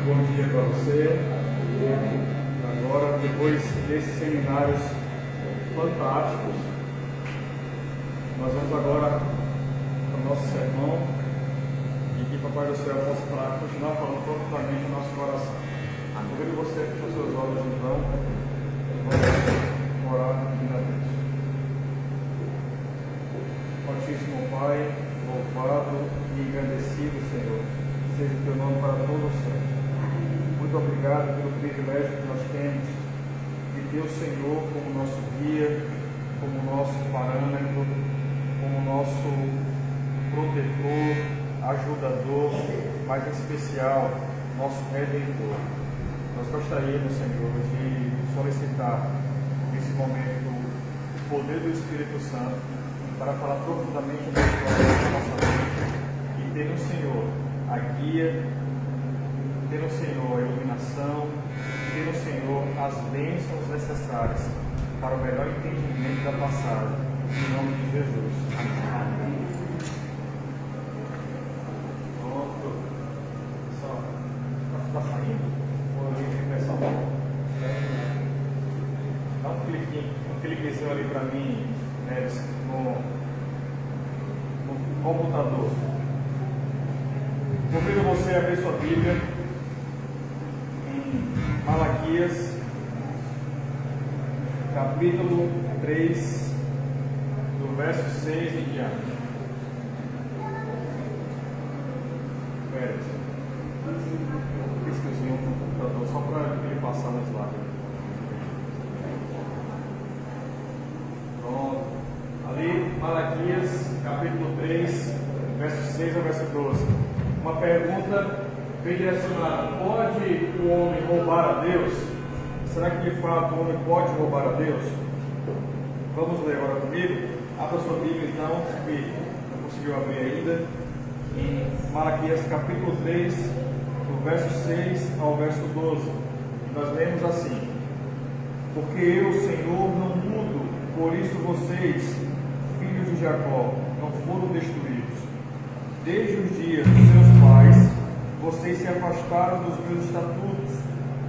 Bom dia para você. Agora, depois desses seminários fantásticos, nós vamos agora para o nosso sermão e que Papai do Céu possa continuar falando profundamente no nosso coração. Convido você a fechar seus olhos então. Vamos orar pedindo a Deus. Altíssimo Pai, louvado e engrandecido Senhor, seja o teu nome para todo o céu. Muito obrigado pelo privilégio que nós temos de ter o Senhor como nosso guia, como nosso parâmetro, como nosso protetor, ajudador, mas em especial, nosso redentor. Nós gostaríamos, Senhor, de solicitar nesse momento o poder do Espírito Santo para falar profundamente da nossa vida e ter no Senhor a guia, ter no Senhor a iluminação, ter no Senhor as bênçãos necessárias para o melhor entendimento da passagem, em nome de Jesus. Amém. Pronto. Está saindo? Ou a gente começa dá um cliquezinho ali para mim, né, no computador. Convido você a abrir sua Bíblia em Malaquias, capítulo 3, do verso 6 em diante. Espera, esqueci no computador só para ele passar no slide. Pronto. Ali, Malaquias, capítulo 3, verso 6 ao verso 12. Uma pergunta bem direcionada: pode o homem roubar a Deus? Será que de fato o homem pode roubar a Deus? Vamos ler agora comigo. Abra sua Bíblia então, se não conseguiu abrir ainda, em Malaquias capítulo 3, do verso 6 ao verso 12. Nós lemos assim: porque eu, Senhor, não mudo, por isso vocês, filhos de Jacó, não foram destruídos. Desde os dias dos seus pais, vocês se afastaram dos meus estatutos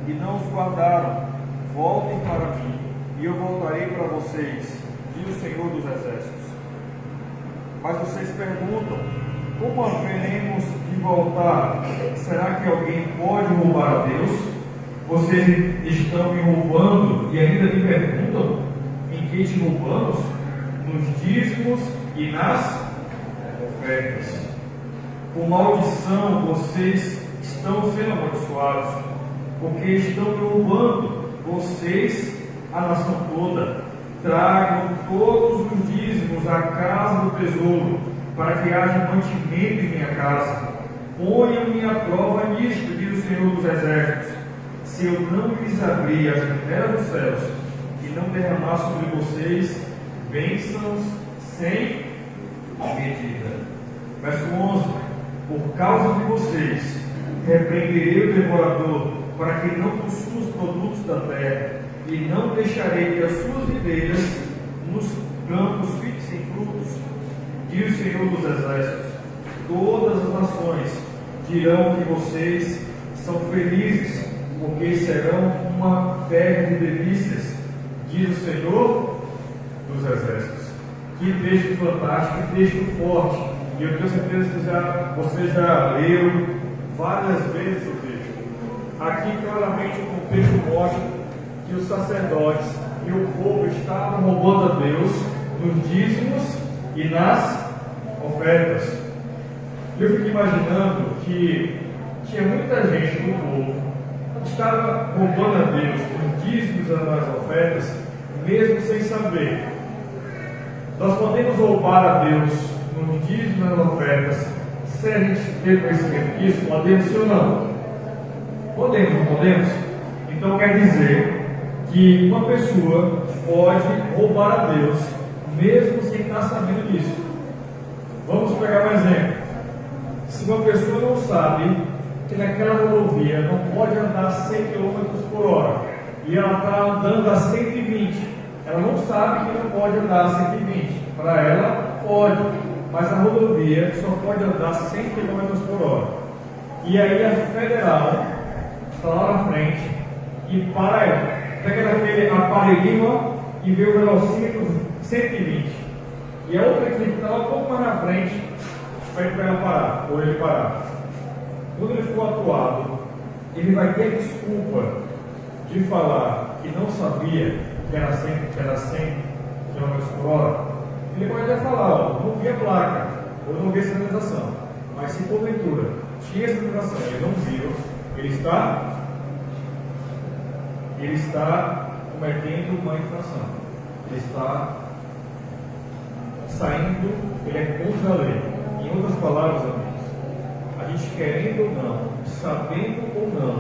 e não os guardaram. Voltem para mim, e eu voltarei para vocês, diz o Senhor dos Exércitos. Mas vocês perguntam: como haveremos de voltar? Será que alguém pode roubar a Deus? Vocês estão me roubando e ainda me perguntam: em que te roubamos? Nos dízimos e nas ofertas. Com maldição vocês estão sendo amaldiçoados, porque estão roubando vocês, a nação toda. Tragam todos os dízimos à casa do tesouro, para que haja mantimento em minha casa. Ponham-me à prova nisto, diz o Senhor dos Exércitos, se eu não lhes abrir as janelas dos céus e não derramar sobre vocês bênçãos sem medida. Verso 11: por causa de vocês, repreenderei o devorador, para que não consuma os produtos da terra, e não deixarei que as suas videiras nos campos fixem frutos, diz o Senhor dos Exércitos. Todas as nações dirão que vocês são felizes, porque serão uma terra de delícias, diz o Senhor dos Exércitos. Que texto fantástico, que texto forte. E eu tenho certeza que você já leu várias vezes o texto. Aqui claramente o contexto mostra que os sacerdotes e o povo estavam roubando a Deus nos dízimos e nas ofertas. Eu fico imaginando que tinha muita gente do povo que estava roubando a Deus nos dízimos e nas ofertas, mesmo sem saber. Nós podemos roubar a Deus nos dízimos e nas ofertas sem a gente ter conhecimento disso? Podemos, sim ou não? Podemos, não podemos? Então quer dizer que uma pessoa pode roubar a Deus mesmo sem estar sabendo disso. Vamos pegar um exemplo. Se uma pessoa não sabe que naquela rodovia não pode andar 100 km por hora e ela está andando a 120, ela não sabe que não pode andar a 120. Para ela, pode, mas a rodovia só pode andar 100 km por hora. E aí a federal está lá na frente e pega naquele aparelhinho e vê o velocímetro 120. E a outra equipe está lá um pouco mais na frente para ele parar, ou ele parar. Quando ele for atuado, ele vai ter a desculpa de falar que não sabia que era 100 km por hora. Ele pode até falar, ó, não vi a placa, ou não vi a sinalização. Mas se porventura tinha essa sinalização e ele não viu, ele está cometendo uma infração. Ele está saindo, ele é contra a lei. Em outras palavras, amigos, a gente querendo ou não, sabendo ou não,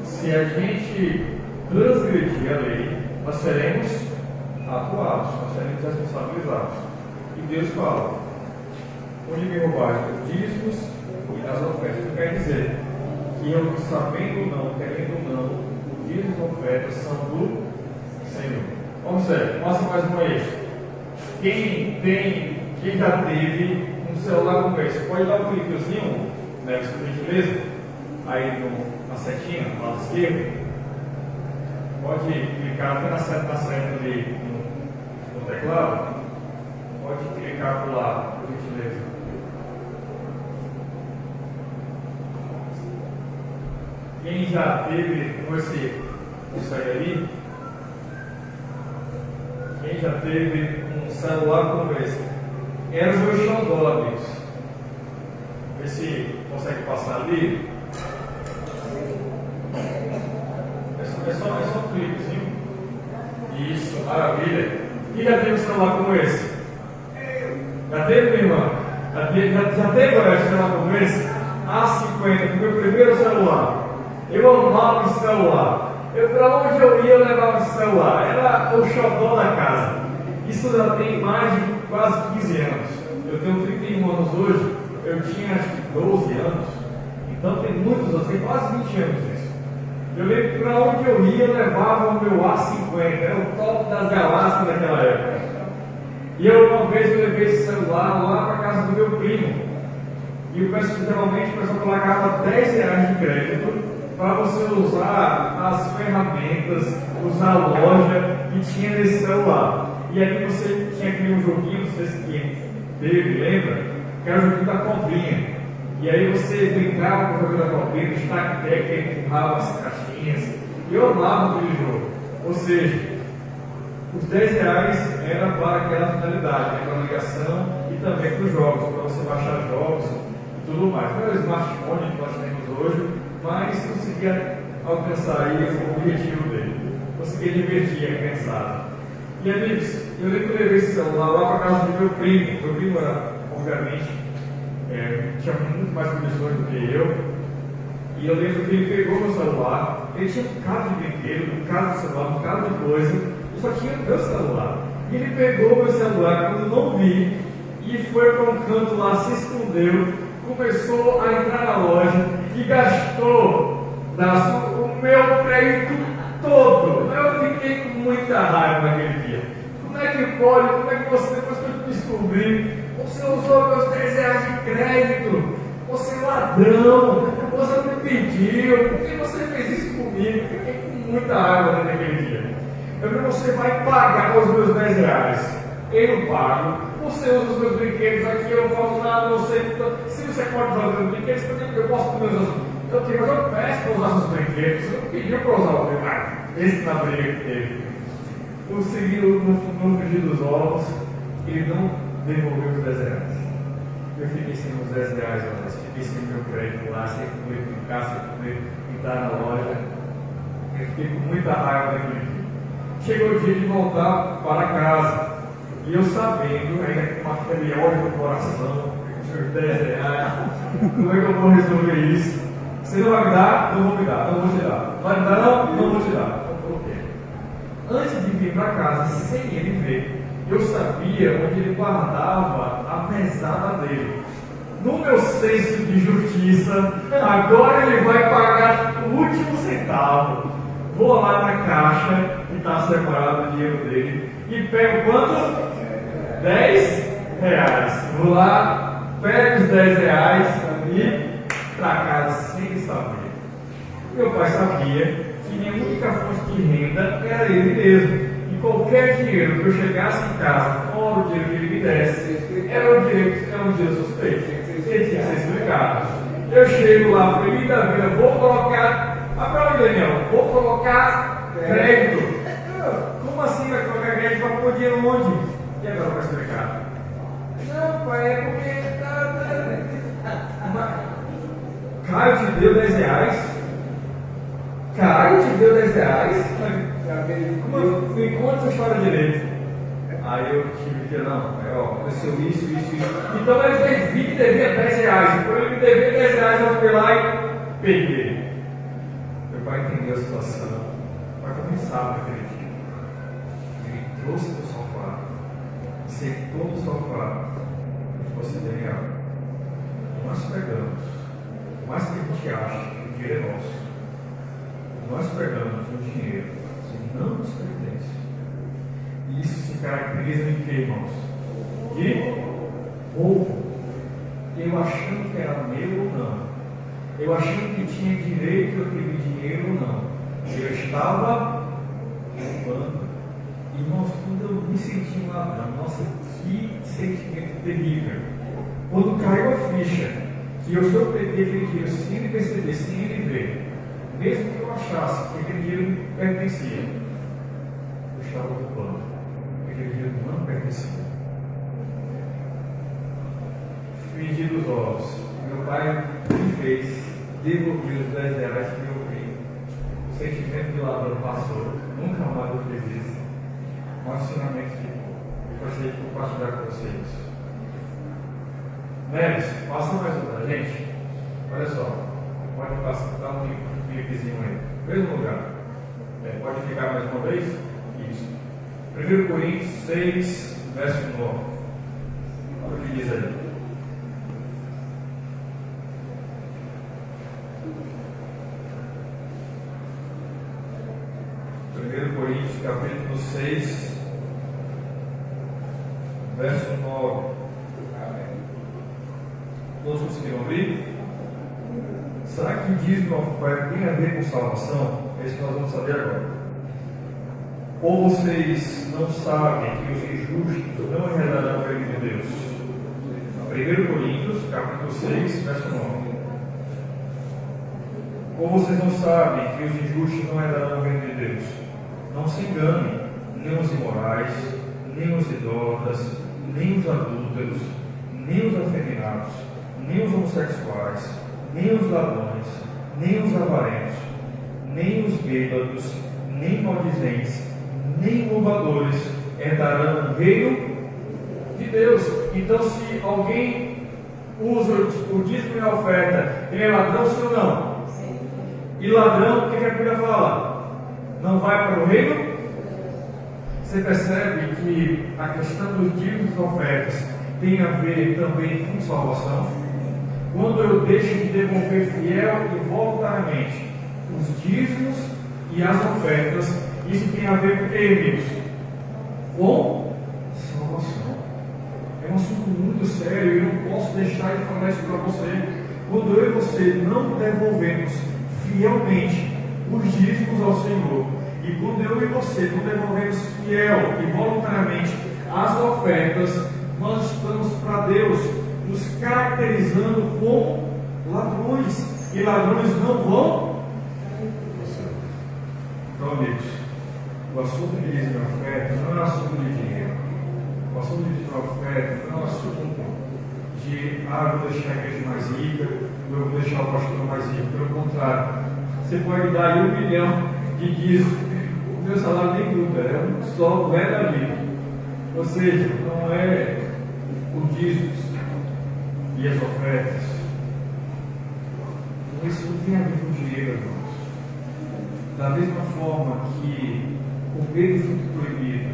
se a gente transgredir a lei, nós seremos atuados, nós seremos responsabilizados. E Deus fala: onde me roubaste os dízimos e as ofertas. Isso quer dizer que eu, sabendo ou não, querendo ou não, os dízimos e as ofertas são do Senhor. Observe, mostra mais uma aí. Quem já teve um celular como esse, pode dar um cliquezinho, né, por gentileza, aí na setinha, no lado esquerdo. Pode clicar até na seta ali no teclado. Pode clicar por lá, por gentileza. Quem já teve com isso aí ali? Quem já teve um celular como esse? Era o meu xodó, amigos. Vê se consegue passar ali. É só um cliquezinho. Isso, maravilha. Quem já teve um celular como esse? Já teve, minha irmã? Já teve um celular como esse? A50, foi meu primeiro celular. Eu amava esse celular. Para onde eu ia, eu levava esse celular. Era o xodó da casa. Isso já tem mais de quase 15 anos. Eu tenho 31 anos hoje. Eu tinha acho que 12 anos. Então tem muitos anos, tem quase 20 anos isso. Eu lembro que para onde eu ia, eu levava o meu A50. Era o top das galáxias naquela época. E uma vez eu levei esse celular lá para casa do meu primo. E geralmente o pessoal colocava R$10 de crédito para você usar as ferramentas, usar a loja que tinha nesse celular. E aí você tinha aquele joguinho, não sei se teve, lembra? Que era o joguinho da cobrinha. E aí você brincava com o jogo da cobrinha, o destaque técnico, empurrava as caixinhas. E eu amava aquele jogo. Ou seja, os R$10 era para aquela finalidade, né? Para ligação e também para os jogos, para você baixar jogos e tudo mais. Não é o smartphone que nós temos hoje, mas conseguia alcançar aí o objetivo dele. Conseguia divertir a criançada. E amigos, eu lembro que eu levei esse celular lá para casa do meu primo. Meu primo era, obviamente, tinha muito mais condições do que eu. E eu lembro que ele pegou meu celular, ele tinha um bocado de brinquedo, um bocado de celular, um bocado de coisa, e só tinha meu celular. E ele pegou meu celular quando eu não vi, e foi para um canto lá, se escondeu, começou a entrar na loja e gastou o meu crédito todo. Eu fiquei com muita raiva naquele dia. Como é que pode? Como é que você, depois que eu descobri, você usou meus R$10 de crédito? Você é ladrão, você me pediu, por que você fez isso comigo? Eu fiquei com muita raiva naquele dia. Eu falei, você vai pagar os meus R$10. Eu não pago. Você usa os meus brinquedos aqui, eu não faço nada, não sei. Se você pode usar os meus brinquedos, eu posso comer os meus. Mas eu peço para usar os brinquedos. Você não pediu para usar o brinquedo. Esse na briga que teve. O seguido no frigir dos ovos, ele não devolveu os R$10. Eu fiquei sem os R$10, fiquei sem meu crédito lá, sem comer brincar, sem comer entrar na loja. Eu fiquei com muita raiva daquele dia. Chegou o dia de voltar para casa. E eu sabendo, ainda com aquele ódio no coração, os R$10, como é que eu vou resolver isso? Você não vai me dar? Não vou me dar, não vou te dar. Vai me dar? Não? Não vou te dar. Então, por quê? Antes de vir para casa, sem ele ver, eu sabia onde ele guardava a mesada dele. No meu senso de justiça, agora ele vai pagar o último centavo. Vou lá na caixa, que está separado o dinheiro dele, e pego quanto? R$10. Vou lá, pego os R$10 e para casa sem saber. Meu pai sabia que minha única fonte de renda era ele mesmo. E qualquer dinheiro que eu chegasse em casa, fora o dinheiro que ele me desse, era um dinheiro suspeito. Ele tinha que ser explicado. Eu chego lá, feliz da vida, vou colocar. Para onde, Daniel? Vou colocar crédito. Como assim vai colocar crédito para pôr dinheiro onde? E agora vai explicar? Não, pai, é porque Caio te deu 10 reais. Caio te deu 10 reais. Me conta essa história direito. Aí eu tive que dizer, não, aconteceu isso. Então ele devia 10 reais. Então ele me devia 10 reais, eu fui lá e peguei. Meu pai entendeu a situação. O pai começava naquele dia. Ele trouxe do sofá, sentou no sofá e falou assim: Daniel, nós pegamos, por mais que a gente ache que o dinheiro é nosso, nós pegamos um dinheiro que não nos pertence. E isso se caracteriza em quê, irmãos? De roubo. Eu achando que era meu ou não. Eu achando que tinha direito àquele dinheiro ou não. Eu estava roubando. Irmãos, quando eu me senti um ladrão, nossa, que sentimento terrível. Quando caiu a ficha que eu só peguei aquele dinheiro sem ele perceber, sem ele ver, mesmo que eu achasse que aquele dinheiro me pertencia, eu estava roubando. Aquele dinheiro não pertencia. Fingi dos olhos. Meu pai me fez devolver os 10 reais que eu vi. O sentimento de ladrão passou. Nunca mais eu fiz isso. Um ensinamento ficou. Eu gostaria de compartilhar com vocês. Neves, passa mais um pra gente. Olha só. Pode passar, dá um cliquezinho aí. Mesmo lugar. Pode clicar mais uma vez? Isso. 1 Coríntios 6, verso 9. Olha o que diz aí. 1 Coríntios capítulo 6, verso 9. Todos conseguiram abrir? Será que o dízimo e a oferta tem a ver com salvação? É isso que nós vamos saber agora. Ou vocês não sabem que os injustos não herdarão o reino de Deus? 1 Coríntios capítulo 6, verso 9. Ou vocês não sabem que os injustos não herdarão o reino de Deus? Não se enganem, nem os imorais, nem os idólatras, nem os adúlteros, nem os afeminados, nem os homossexuais, nem os ladrões, nem os avarentos, nem os bêbados, nem maldizentes, nem roubadores herdarão o reino de Deus. Então, se alguém usa o dízimo e a oferta, ele é ladrão, sim ou não? E ladrão, o que a Bíblia fala? Não vai para o reino? Você percebe que a questão dos dízimos e ofertas tem a ver também com salvação? Quando eu deixo de devolver fiel e voluntariamente os dízimos e as ofertas, isso tem a ver com o que, amigos? Com salvação. É um assunto muito sério e eu não posso deixar de falar isso para você. Quando eu e você não devolvemos fielmente os dízimos ao Senhor, e quando eu e você não devolvemos fiel e voluntariamente as ofertas, nós estamos para Deus nos caracterizando como ladrões, e ladrões não vão. Então, amigos, o assunto de dízimo e oferta não é um assunto de dinheiro. O assunto de dízimo e oferta não é um assunto de eu vou deixar a igreja mais rica, eu vou deixar o pastor mais rico. Pelo contrário, você pode dar aí 1 milhão de dízimo, o meu salário nem muda, é um só, não é da vida. Ou seja, não é os dízimos e as ofertas. Isso não tem a ver com dinheiro, irmãos. Da mesma forma que comer o fruto proibido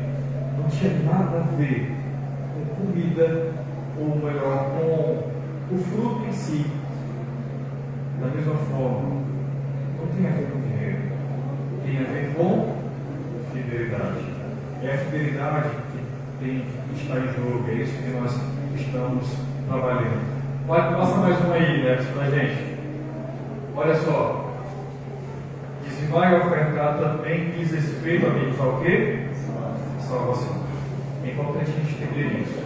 não tinha nada a ver com comida, ou melhor, com o fruto em si. Da mesma forma, não tem a ver com dinheiro, tem a ver com fidelidade. É a fidelidade que está em jogo, é isso que nós estamos trabalhando. Pode passar mais um aí, né, para a gente. Olha só, vai ofertar também diz respeito, amigos, ao quê? Salvação. É importante a gente entender isso.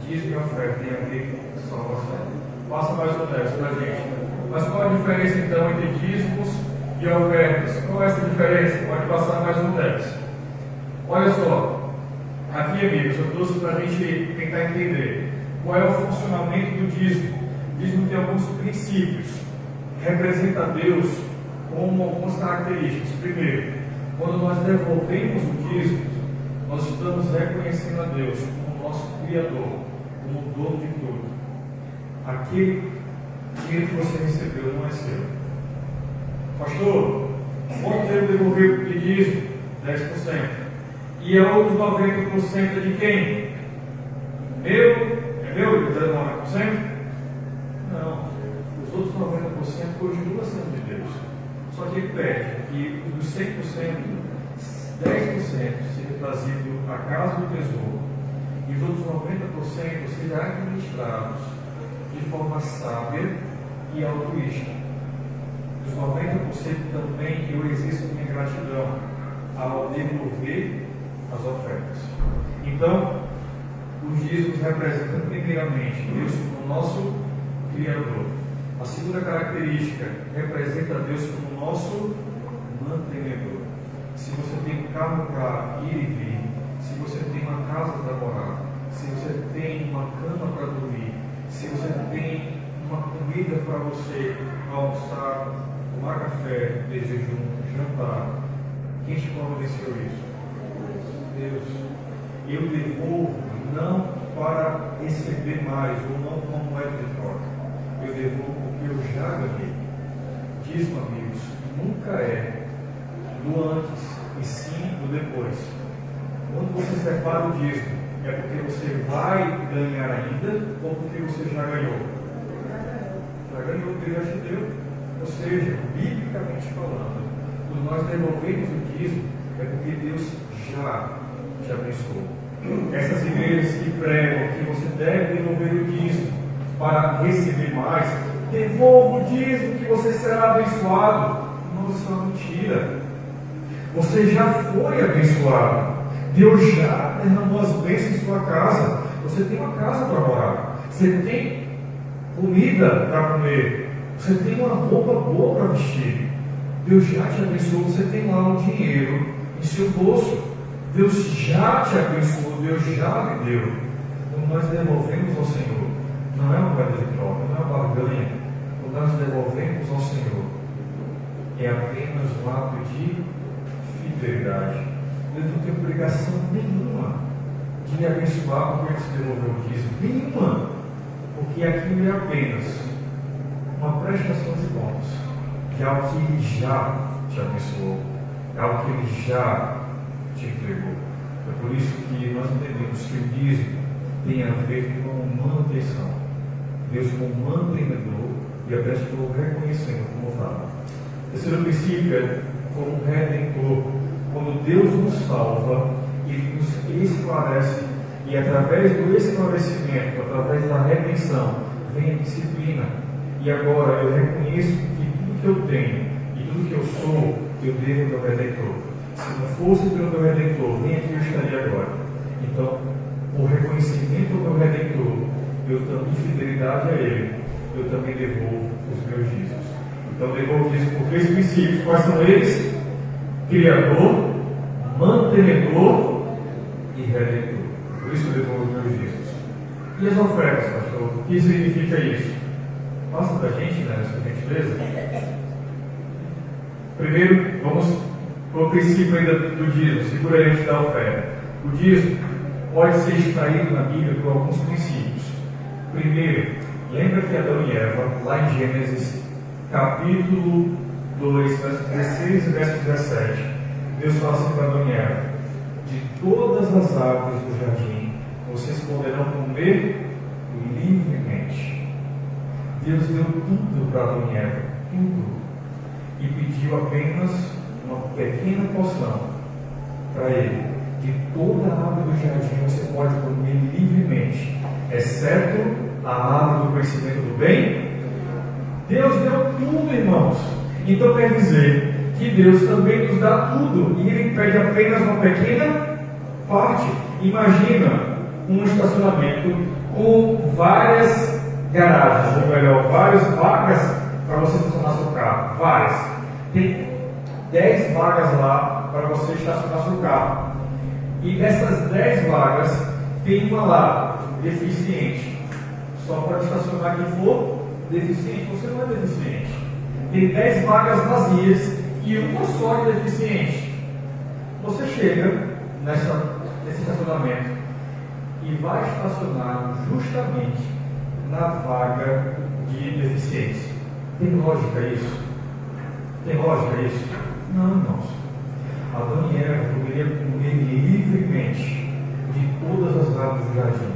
Dízimo e oferta tem a ver com salvação. Passa mais um texto para a gente. Mas qual a diferença então entre dízimos e ofertas? Qual é essa diferença? Pode passar mais um texto. Olha só. Aqui, amigos, eu trouxe para a gente tentar entender qual é o funcionamento do dízimo. O dízimo tem alguns princípios. Representa Deus com algumas características. Primeiro, quando nós devolvemos o dízimo, nós estamos reconhecendo a Deus como nosso Criador, como o dono de tudo. Aquele dinheiro que você recebeu não é seu. Pastor, quanto tempo devolveu de dízimo? 10%. E a outros 90% é de quem? Meu? É meu? 19%? Não. Os outros 90% continuam sendo de Deus. Só que ele pede que dos 100%, 10% seja trazido à casa do tesouro e os outros 90% sejam administrados de forma sábia e altruísta. Dos 90% também eu exerço minha gratidão ao devolver as ofertas. Então, os dízimos representam primeiramente Deus como nosso Criador. A segunda característica representa Deus como nosso mantenedor. Se você tem um carro para ir e vir, se você tem uma casa para morar, se você tem uma cama para dormir, se você tem uma comida para você almoçar, tomar café, jejum, jantar, quem te providenciou isso? Deus. Eu devolvo não para receber mais ou não como moeda de troca. Eu devolvo porque eu já ganhei. Dízimo, amigos, nunca é do antes e sim do depois. Quando você separa o dízimo, é porque você vai ganhar ainda ou porque você já ganhou? Já ganhou, Deus já te deu. Ou seja, biblicamente falando, quando nós devolvemos o dízimo, é porque Deus já te abençoou. Essas igrejas que pregam que você deve devolver o dízimo para receber mais, devolva o dízimo que você será abençoado. Não, isso é uma mentira. Você já foi abençoado. Deus já derramou as bênçãos em sua casa. Você tem uma casa para morar. Você tem comida para comer. Você tem uma roupa boa para vestir. Deus já te abençoou. Você tem lá um dinheiro em seu bolso. Deus já te abençoou. Deus já lhe deu. Quando nós devolvemos ao Senhor, não é uma moeda de troca, não é uma barganha. Quando nós devolvemos ao Senhor, é apenas um ato de fidelidade. Eu não tenho obrigação nenhuma de me abençoar porque você devolveu o dízimo. Nenhuma. Porque aquilo é apenas uma prestação de contas de algo que Ele já te abençoou, é algo que Ele já te entregou. É por isso que nós entendemos que o dízimo tem a ver com manutenção. Deus como mantenedor e a pessoa reconhecendo como tal. Terceiro princípio é como redentor. Quando Deus nos salva, Ele nos esclarece e através do esclarecimento, através da redenção, vem a disciplina. E agora eu reconheço que tudo que eu tenho e tudo que eu sou, eu devo ao meu Redentor. Se não fosse pelo meu Redentor, nem aqui eu estaria agora. Então, por reconhecimento ao meu Redentor, eu também fidelidade a Ele, eu também devolvo os meus dízimos. Então, devolvo dízimos por três princípios. Quais são eles? Criador, mantenedor e redentor. Por isso eu devolvo os meus dízimos. E as ofertas, pastor? O que significa isso? Passa para a gente, né, essa gentileza. Primeiro, vamos para o princípio ainda do dízimo. Segura aí antes da oferta. O dízimo pode ser extraído na Bíblia por alguns princípios. Primeiro, lembra que Adão e Eva, lá em Gênesis, capítulo 2, verso 16 e verso 17, Deus fala assim para Adão e Eva: de todas as árvores do jardim, vocês poderão comer livremente. Deus deu tudo para Adão e Eva, tudo, e pediu apenas uma pequena porção para ele. De toda a árvore do jardim você pode comer livremente, exceto a árvore do conhecimento do bem. Deus deu tudo, irmãos. Então quer dizer que Deus também nos dá tudo e Ele pede apenas uma pequena parte. Imagina um estacionamento com várias garagens, ou melhor, várias vagas para você estacionar seu carro. Várias. Tem 10 vagas lá para você estacionar seu carro. E dessas 10 vagas, tem uma lá, deficiente. Só pode estacionar quem for deficiente. Você não é deficiente. Tem 10 vagas vazias e uma só de deficiente. Você chega nesse estacionamento e vai estacionar justamente na vaga de deficientes. Tem lógica isso? Tem lógica isso? Não, irmãos. Adão e Eva poderiam comer livremente de todas as árvores do jardim.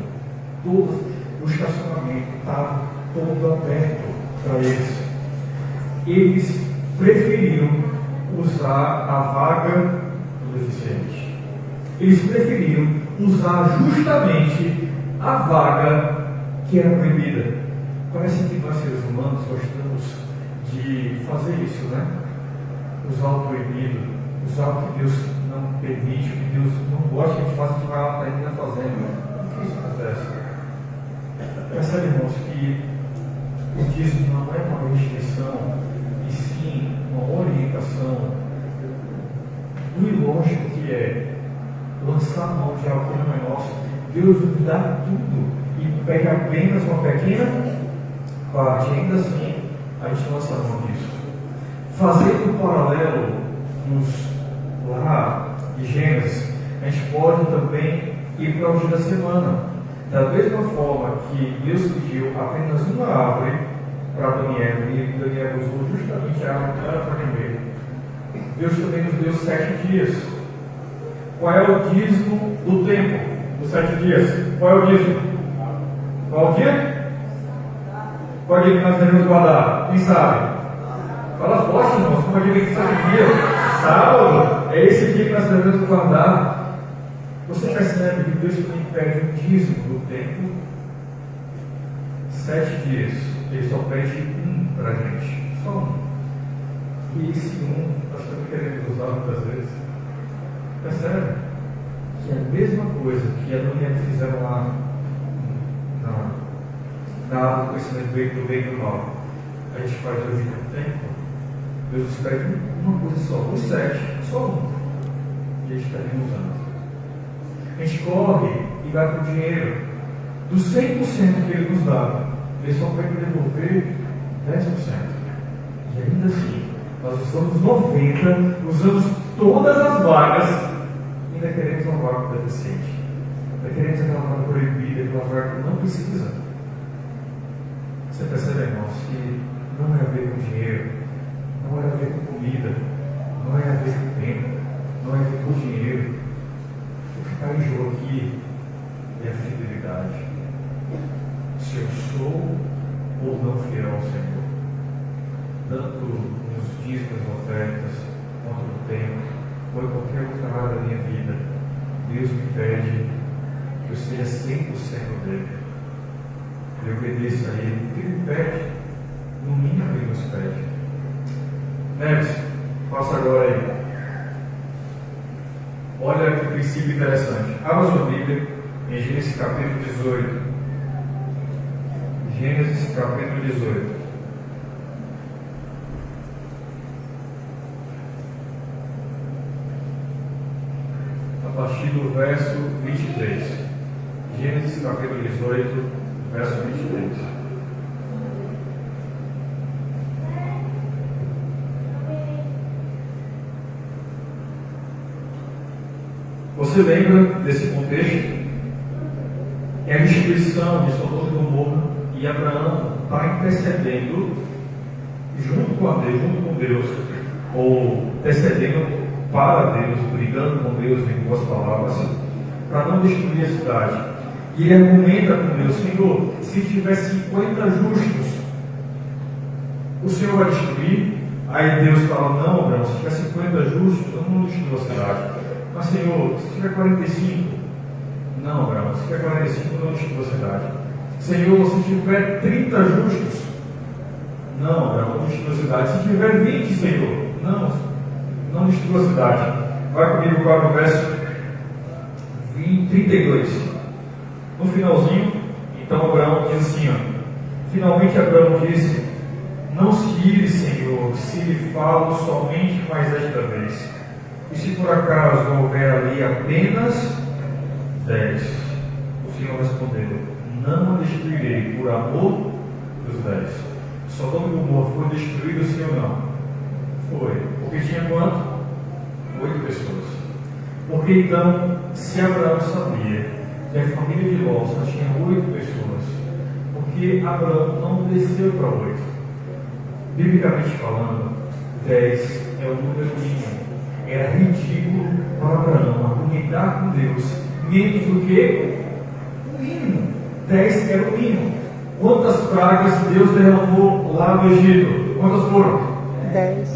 O estacionamento estava todo aberto para eles. Eles preferiram usar a vaga do deficiente. Eles preferiram usar justamente a vaga que era proibida. Parece que nós, seres humanos, gostamos de fazer isso, né? Usar o proibido, usar o que Deus não permite, o que Deus não gosta que a gente faça, a gente vai lá ainda fazendo. Por que isso acontece? Percebe, irmãos, que o dízimo não é uma restrição, e sim uma orientação do ilógico que é lançar a mão de algo que não é nosso. Deus nos dá tudo e pega apenas uma pequena parte. Ainda assim, a gente lança a mão disso. Fazendo um paralelo lá de Gênesis, a gente pode também ir para o dia da semana. Da mesma forma que Deus pediu apenas uma árvore para Daniel, e Daniel usou justamente a árvore para comer, Deus também nos deu 7 dias. Qual é o dízimo do tempo dos 7 dias? Qual é o dízimo? Qual o dia? Qual é o dia que nós devemos guardar? Quem sabe? Fala forte, irmãos. Como é que tem 7 dias? Sábado. É esse dia que nós devemos guardar. Você percebe que Deus também pede um dízimo do tempo? 7 dias. Ele só pede um para a gente. Só um. E esse um nós também queremos usar muitas vezes. Percebe? Que é a mesma coisa que Adão e Eva fizeram lá na árvore do conhecimento do bem e do mal. A gente faz hoje no tempo. Deus nos pede uma coisa só. Os 7, só um. E a gente está nem usando. A gente corre e vai para o dinheiro. Dos 100% que Ele nos dá, Ele só vai devolver 10%. E ainda assim, nós usamos 90%, usamos todas as vagas, e ainda queremos uma vaga deficiente. Ainda queremos aquela vaga proibida, aquela vaga que não precisa. Você percebe, irmãos, que não é a ver com dinheiro, não é a ver com comida, não é a ver com tempo, não é a ver com dinheiro. O que está em jogo aqui é a fidelidade. Se eu sou ou não fiel ao Senhor, tanto nos dízimos e ofertas, quanto no tempo, ou em qualquer outra área da minha vida, Deus me pede que eu seja 100% dele. Eu obedeço a Ele, o que Ele pede, no mínimo Ele nos pede. Neves, passa agora aí. Olha que princípio interessante. Abra sua Bíblia em Gênesis capítulo 18. Gênesis capítulo 18. A partir do verso 23. Gênesis capítulo 18, verso 23. Você lembra desse contexto? É a instituição de Sodoma e Gomorra, e Abraão está intercedendo junto com Deus, ou intercedendo para Deus, brigando com Deus em boas palavras, para não destruir a cidade. E ele argumenta com Deus: Senhor, se tiver 50 justos, o Senhor vai destruir? Aí Deus fala: não, Abraão, se tiver 50 justos, eu não destruo a cidade. Mas Senhor, se tiver 45, não, Abraão, se tiver 45, eu não destruo a cidade. Senhor, se tiver 30 justos, não, Abraão, não destruo a cidade. Se tiver 20, Senhor, não, meticulosidade. Vai comigo para o verso 32. No finalzinho, então Abraão diz assim, ó, finalmente Abraão disse: não se ire, Senhor, se lhe falo somente mais esta vez. E se por acaso houver ali apenas 10, o Senhor respondeu: não a destruirei por amor dos 10. Sodoma e Gomorra foi destruído, sim ou não? Foi. Porque tinha quanto? 8 pessoas. Porque então, se Abraão sabia que a família de Ló só tinha 8 pessoas, porque Abraão não desceu para 8? Biblicamente falando, 10 é o número mínimo. Era ridículo para Abraão comunicar com Deus menos do que o mínimo. 10 era o mínimo. Quantas pragas Deus derramou lá no Egito? Quantas foram? 10.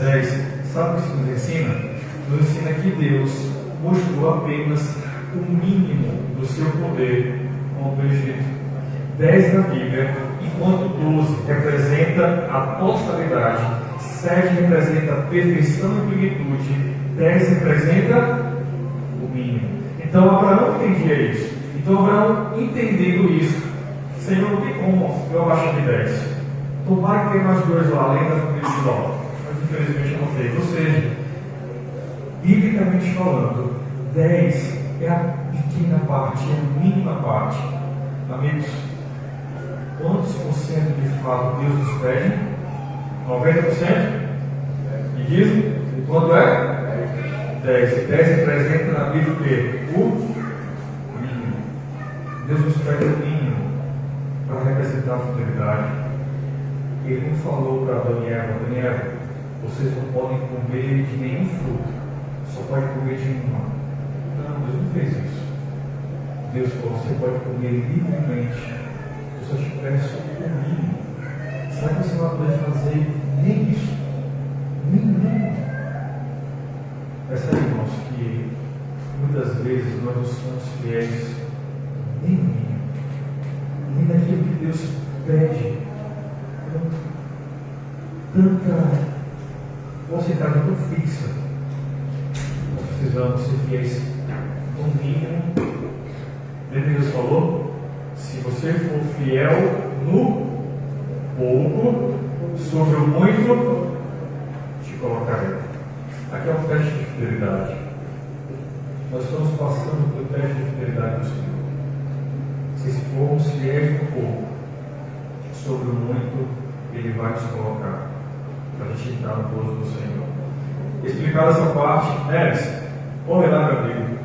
Sabe o que isso nos ensina? Nos ensina que Deus mostrou apenas o mínimo do seu poder contra o Egito. 10 na Bíblia, enquanto 12 representa a totalidade, 7 representa a perfeição e plenitude, 10 representa o mínimo. Então Abraão entendia isso. Então Abraão, entendendo isso, Senhor, não tem como eu abaixar de 10. Tomara que tenha mais 2 lá, além da família de Ló. Mas infelizmente não tem. Ou seja, biblicamente falando, 10 é a pequena parte, é a mínima parte. Amigos, quantos por cento de fato Deus nos pede? 90%? E dízimo? Quanto é? 10. 10 representa na Bíblia o quê? O mínimo. Deus nos pede o mínimo para representar a fidelidade. Ele não falou para Adão e Eva: vocês não podem comer de nenhum fruto, só pode comer de uma. Não, Deus não fez isso. Deus falou: você pode comer livremente, eu só te peço o mínimo. Será que você não vai poder fazer nem isso? Nenhum. Percebe, irmãos, que muitas vezes nós não somos fiéis nem no mínimo, nem naquilo que Deus pede. Tanta porcentagem tão fixa. Nós precisamos ser fiéis no mínimo. Deus falou: se você for fiel no pouco, sobre o muito te colocarei. Aqui é um teste de fidelidade. Nós estamos passando pelo teste de fidelidade do Senhor. Se formos fiéis no pouco, sobre o muito Ele vai nos colocar, para a gente entrar no gozo do Senhor. Explicada essa parte, Neves, corre lá, meu amigo,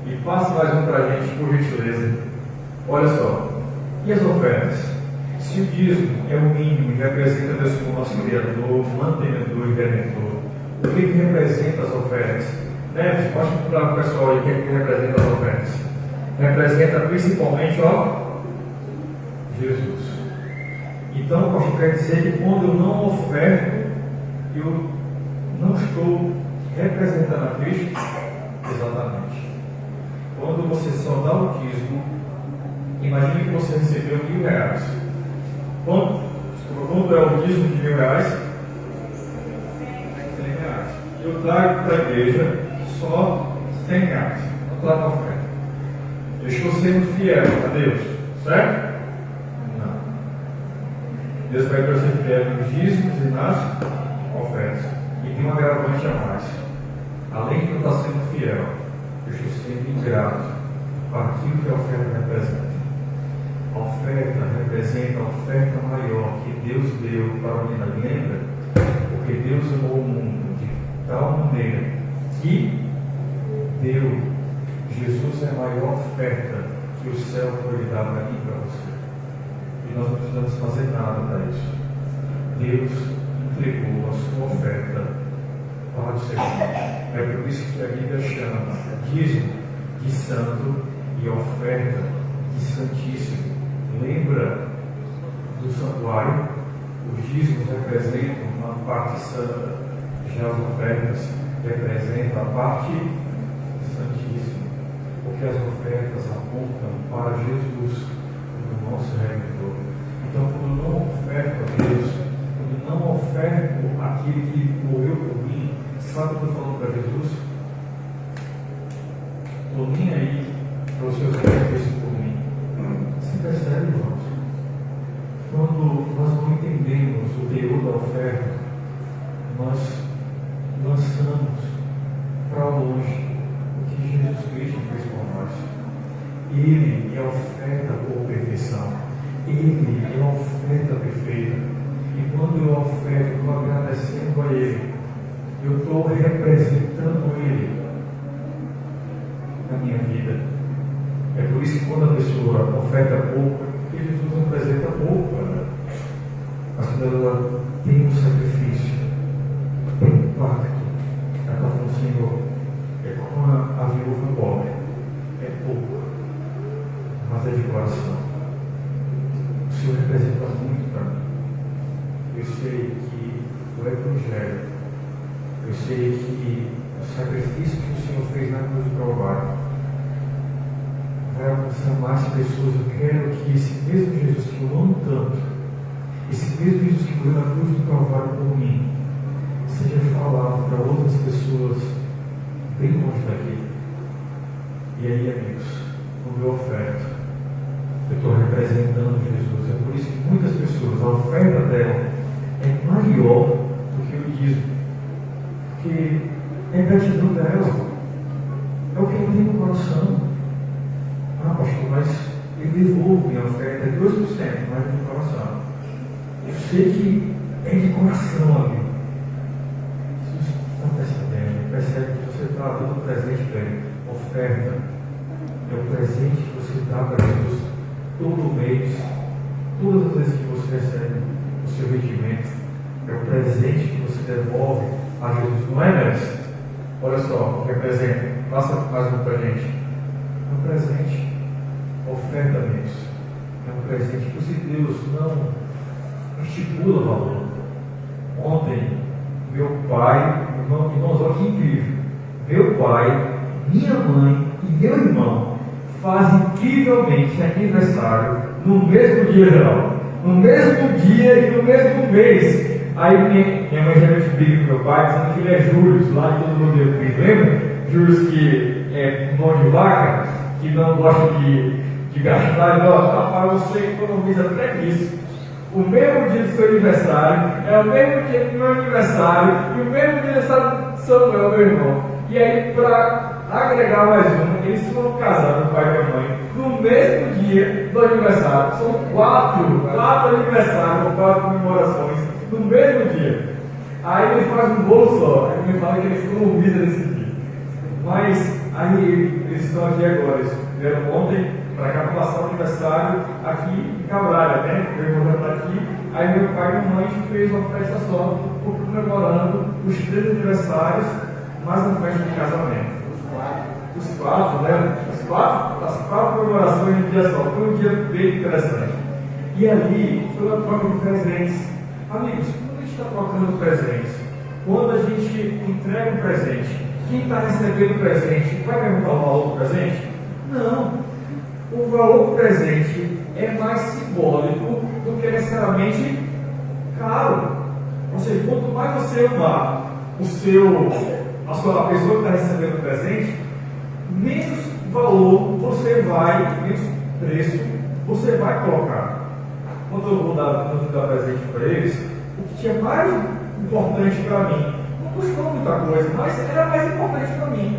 e passe mais um para a gente, por gentileza. Olha só, e as ofertas? Se o dízimo é o mínimo e representa Deus como nosso Criador, mantenedor e redentor, o que representa as ofertas? Neves, mostra para o pessoal aí o que representa as ofertas. Representa principalmente, Jesus. Então, pastor, quer dizer que quando eu não oferto, eu não estou representando a Cristo? Exatamente. Quando você só dá o dízimo, imagine que você recebeu R$1.000. Quanto é o dízimo de R$1.000? R$100. Eu trago para a igreja só R$100. Não trago a oferta. Eu estou sendo fiel a Deus, certo? Não. Deus vai para ser fiel nos dízimos e nas ofertas. E tem um agravante a mais. Além de eu estar sendo fiel, eu estou sendo ingrato para aquilo que a oferta representa. A oferta representa a oferta maior que Deus deu para a humanidade. Lembra? Porque Deus amou o mundo de tal maneira que deu. Jesus é a maior oferta que o céu pode dar para mim e para você. E nós não precisamos fazer nada para isso. Deus entregou a sua oferta para o Senhor. É por isso que a Bíblia chama dízimo de santo e oferta de santíssimo. Lembra do santuário? Os dízimos representam a parte santa, já as ofertas representam a parte santíssima. Porque as ofertas apontam para Jesus, o nosso Redentor. Então, quando eu não oferto a Deus, quando eu não oferto aquele que morreu por mim, sabe o que eu falo para Jesus. Estou nem aí para os seus benefícios por mim. Você percebe, irmãos? Quando nós não entendemos o teor da oferta, nós lançamos para longe o que Jesus Cristo fez por nós. Ele é a oferta por perfeição. Ele é a oferta perfeita. E quando eu oferto, estou agradecendo a Ele, eu estou representando Ele na minha vida. É por isso que quando a pessoa oferta pouco, porque Jesus não apresenta pouco, né? Mas quando ela tem um sacrifício, tem um pacto, ela está falando, Senhor, é como a viúva pobre, é pouco, mas é de coração. O Senhor representa muito para mim. Eu sei que o Evangelho, eu sei que o sacrifício que o Senhor fez na cruz do Calvário vai alcançar mais pessoas. Eu quero que esse mesmo Jesus que eu amo tanto, esse mesmo Jesus que morreu na cruz do Calvário por mim, seja falado para outras pessoas bem longe daqui. E aí, amigos, no meu oferta, eu estou representando Jesus. É por isso que muitas pessoas, a oferta dela é maior do que o dízimo, porque é gratidão dela, é o que eu tenho no coração. Ah, pastor, mas eu devolvo minha oferta de 2%, mas no coração. Eu sei que é de coração, amigo. Jesus está percebendo, percebe que você está dando presente para Ele. Oferta é o presente que você dá para Jesus todo mês, todas as vezes que você recebe o seu rendimento. É o presente que você devolve a Jesus, não é, Deus? Olha só, representa, passa mais um para a gente. É um presente, oferta mesmo. É um presente que se Deus não estipula valor. Ontem, meu pai, irmãos, olha que incrível. Meu pai, minha mãe e meu irmão fazem incrivelmente aniversário no mesmo dia, geral. No mesmo dia e no mesmo mês. Aí minha mãe já briga com meu pai, dizendo que ele é Júlio, lá de todo mundo eu lembra? Júlio que é mão de vaca, que não gosta de gastar. Ele fala, rapaz, você economiza até nisso. O mesmo dia do seu aniversário, é o mesmo dia do meu aniversário, e o mesmo dia do aniversário de Samuel, meu irmão. E aí, para agregar mais um, eles foram casados, o pai e a mãe, no mesmo dia do aniversário. São quatro aniversários, 4 comemorações, no mesmo dia. Aí ele faz um bolo só, aí ele me fala que ele ficou movido nesse dia. Mas aí eles estão aqui agora, eles vieram ontem para cá para passar o aniversário aqui em Cabralha, né? Meu irmão já está aqui. Aí meu pai e minha mãe fez uma festa só, comemorando os 3 aniversários, mais uma festa de casamento. Os quatro, né? As 4 comemorações em um dia só. Foi um dia bem interessante. E ali foi uma troca de presentes. Amigos, quando a gente está trocando presentes, quando a gente entrega um presente, quem está recebendo o presente vai perguntar o valor do presente? Não. O valor do presente é mais simbólico do que necessariamente caro. Ou seja, quanto mais você amar a pessoa que está recebendo o presente, menos valor você vai, menos preço você vai colocar. Quando eu vou dar presente para eles, o que tinha mais importante para mim, não custou muita coisa, mas era mais importante para mim,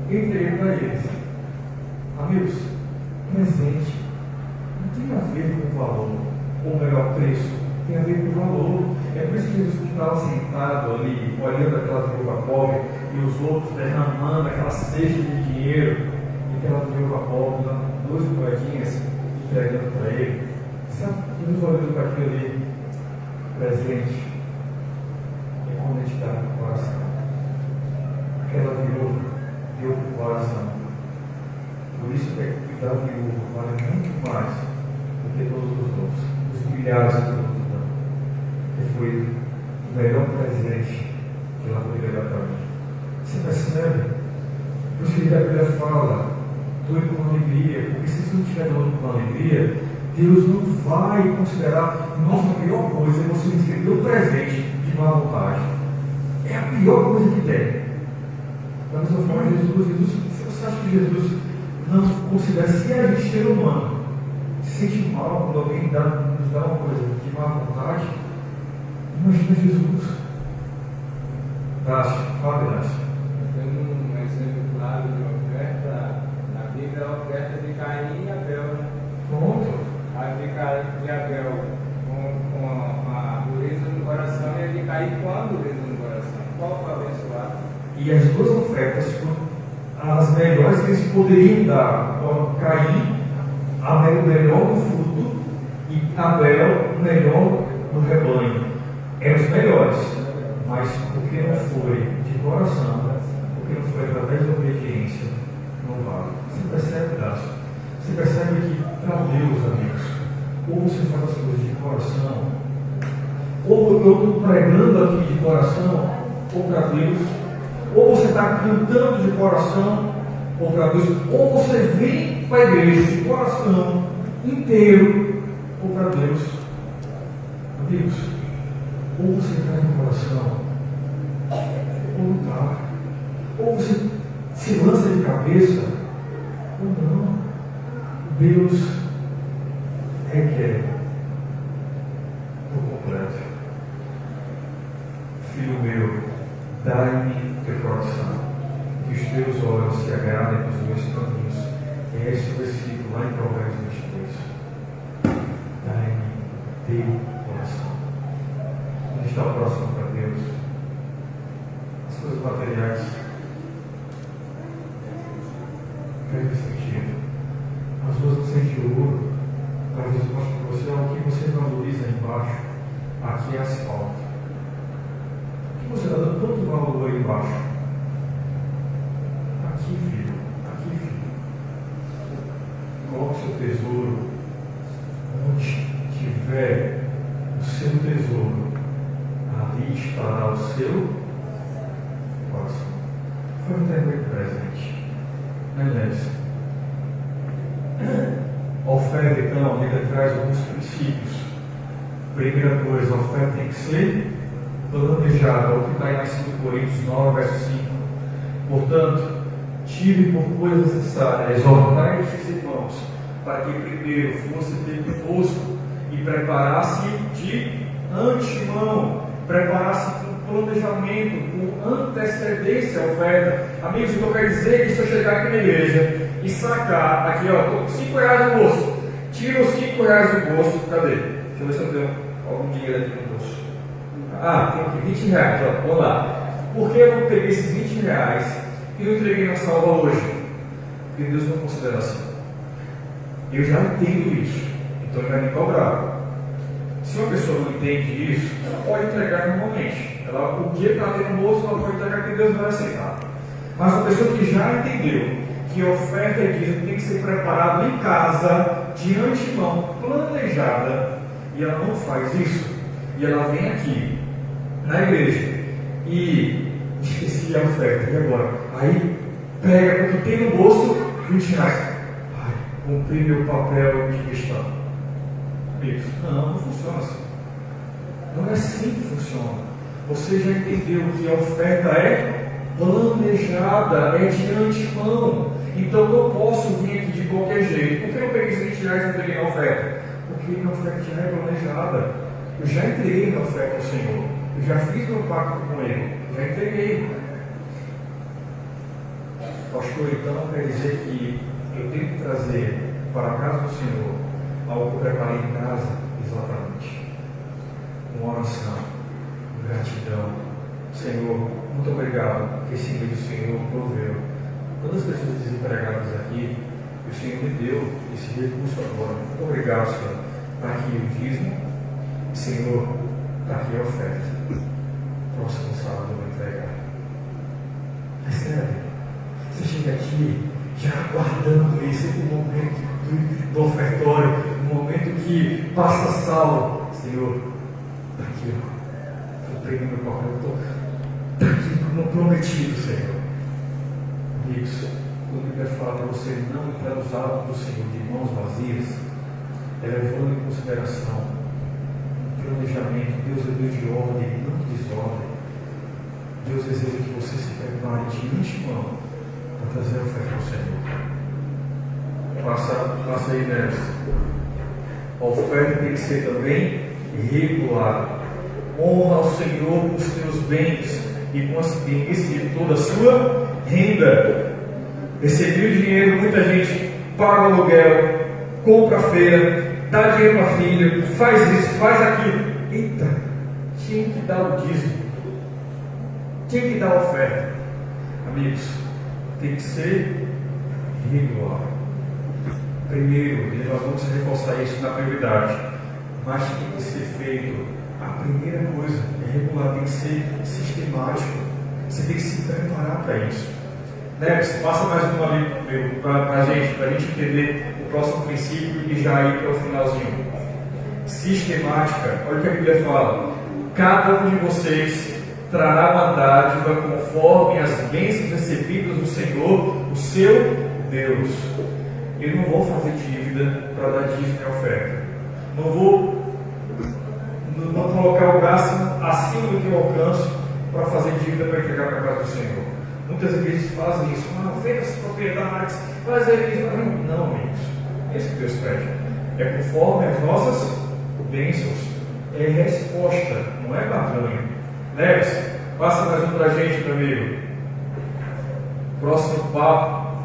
eu entreguei para eles. Amigos, presente não tem a ver com o valor, ou melhor, preço, tem a ver com o valor. É por isso que Jesus estava sentado ali, olhando aquela viúva pobre e os outros derramando aquela cesta de dinheiro, e aquela viúva pobre dando 2 moedinhas, entregando para ele. Sabe, Jesus olhando para aquilo ali, presente, é quando a gente dá no coração. Aquela viúva deu no coração. Por isso que cuidar da viúva vale muito mais do que todos os outros, os milhares de outros. Que foi o melhor presente que ela poderia dar para mim. Você percebe? Por isso que a Bíblia fala, doe com alegria, porque se você não estiver doando com alegria, Deus não vai considerar, nossa, a pior coisa é você receber um presente de má vontade. É a pior coisa que tem. Da mesma forma, se você acha que Jesus não considera, se a gente ser humano se sente mal quando alguém nos dá uma coisa de má vontade, imagina Jesus. Dácio, fala, Dácio. Tem um exemplo claro de oferta na Bíblia, a oferta de Caim e Abel, né? Pronto. A de Abel com a dureza no coração e a de Caim com a dureza no coração. Qual foi abençoado? E as duas ofertas foram as melhores que eles poderiam dar. Caim, o melhor no fruto, e Abel, o melhor no rebanho. Eram os melhores, mas porque não foi de coração, porque não foi através da obediência, não vale. Você percebe, Dácio? Você percebe que, para Deus, amigos, ou você faz as coisas de coração, ou eu estou pregando aqui de coração, ou para Deus, ou você está cantando de coração, ou para Deus, ou você vem para a igreja de coração inteiro, ou para Deus. Amigos, ou você está no coração, ou não está. Ou você se lança de cabeça, ou não. Deus requer por completo. Filho meu, dai-me teu coração, que os teus olhos se agradem dos meus caminhos. É esse o versículo lá em Provérbios 23. Dai-me teu coração. Onde está o coração para Deus? As coisas materiais. Perde sentido. As ruas não são de ouro. Mas Deus mostra para você o que você valoriza embaixo. Aqui é asfalto. O que você está dando tanto valor aí embaixo? Aqui, filho. Aqui, filho. Coloque o seu tesouro onde tiver o seu tesouro. Ali estará o seu coração. Foi um tempo de presente. Beleza. A oferta, então, a Bíblia traz alguns princípios. Primeira coisa, a oferta tem que ser planejada, o que está em 2 Coríntios 9, verso 5. Portanto, tive por coisa necessária exortar estes irmãos, para que primeiro fosse ter convosco e preparasse de antemão, preparasse com planejamento, com antecedência a oferta. Amigos, o que eu quero dizer é que se eu chegar aqui na igreja e sacar aqui, ó, estou com 5 reais no bolso, tira os 5 reais do bolso, cadê? Deixa eu ver se eu tenho algum dinheiro aqui no bolso. Ah, tem aqui 20 reais, ó, vamos lá. Por que eu não peguei esses 20 reais e não entreguei na salva hoje? Porque Deus não considera assim. Eu já entendo isso, então ele vai me cobrar. Se uma pessoa não entende isso, ela pode entregar normalmente. O que ela tem no bolso, ela pode entregar que Deus vai aceitar. Mas uma pessoa que já entendeu que a oferta e dízimo tem que ser preparado em casa, de antemão, planejada, e ela não faz isso, e ela vem aqui, na igreja, e esqueci a oferta, e agora? Aí, pega o que tem no bolso, 20 reais. Ai, cumpri meu papel de cristão. Isso. Não funciona assim. Não é assim que funciona. Você já entendeu que a oferta é planejada, é de antemão. Então eu não posso vir aqui de qualquer jeito. Por que eu peguei esses 20 reais e entreguei na oferta? Porque minha oferta já é planejada. Eu já entreguei minha oferta ao Senhor. Eu já fiz meu pacto com Ele. Já entreguei. Pastor, então quer dizer que eu tenho que trazer para a casa do Senhor algo que eu preparei em casa? Exatamente. Uma oração, gratidão. Senhor, muito obrigado, porque esse mês o Senhor proveu. Todas as pessoas desempregadas aqui, o Senhor me deu esse recurso agora. Muito obrigado, Senhor. Está aqui o dízimo. Senhor, está aqui a oferta. Próximo sábado eu vou entregar. Percebe? Você chega aqui já aguardando esse momento do ofertório, o momento que passa a sala. Senhor, está aqui, ó. Estou pregando meu papel. Está aqui como prometido, Senhor. Amigos, quando a Bíblia fala para você não entrar nos atos do Senhor de mãos vazias, é levando em consideração o planejamento. Deus é Deus de ordem, não de desordem. Deus deseja que você se prepare de antemão para trazer a oferta ao Senhor. Faça aí nessa. A oferta tem que ser também regular. Honra ao Senhor com os teus bens e com as primícias de toda a sua renda. Recebeu dinheiro, muita gente paga aluguel, compra a feira, dá dinheiro para filho, faz isso, faz aquilo. Eita, tinha que dar o dízimo, tinha que dar a oferta. Amigos, tem que ser regular. Primeiro, e nós vamos reforçar isso na prioridade, mas tem que ser feito. A primeira coisa é regular, tem que ser sistemático. Você tem que se preparar para isso. Neves, passa mais um ali para a gente entender o próximo princípio e já ir para o finalzinho. Sistemática, olha o que a Bíblia fala: cada um de vocês trará uma dádiva conforme as bênçãos recebidas do Senhor, o seu Deus. Eu não vou fazer dívida para dar dízimo e oferta. Não colocar o braço acima do que eu alcanço para fazer dívida para entregar para a casa do Senhor. Muitas igrejas fazem isso. Não, venda as propriedades, faz a igreja. Não, amigos. Esse que Deus pede. É conforme as nossas bênçãos. É resposta, não é barganha. Neves, passa mais um para a gente, meu amigo. Próximo papo.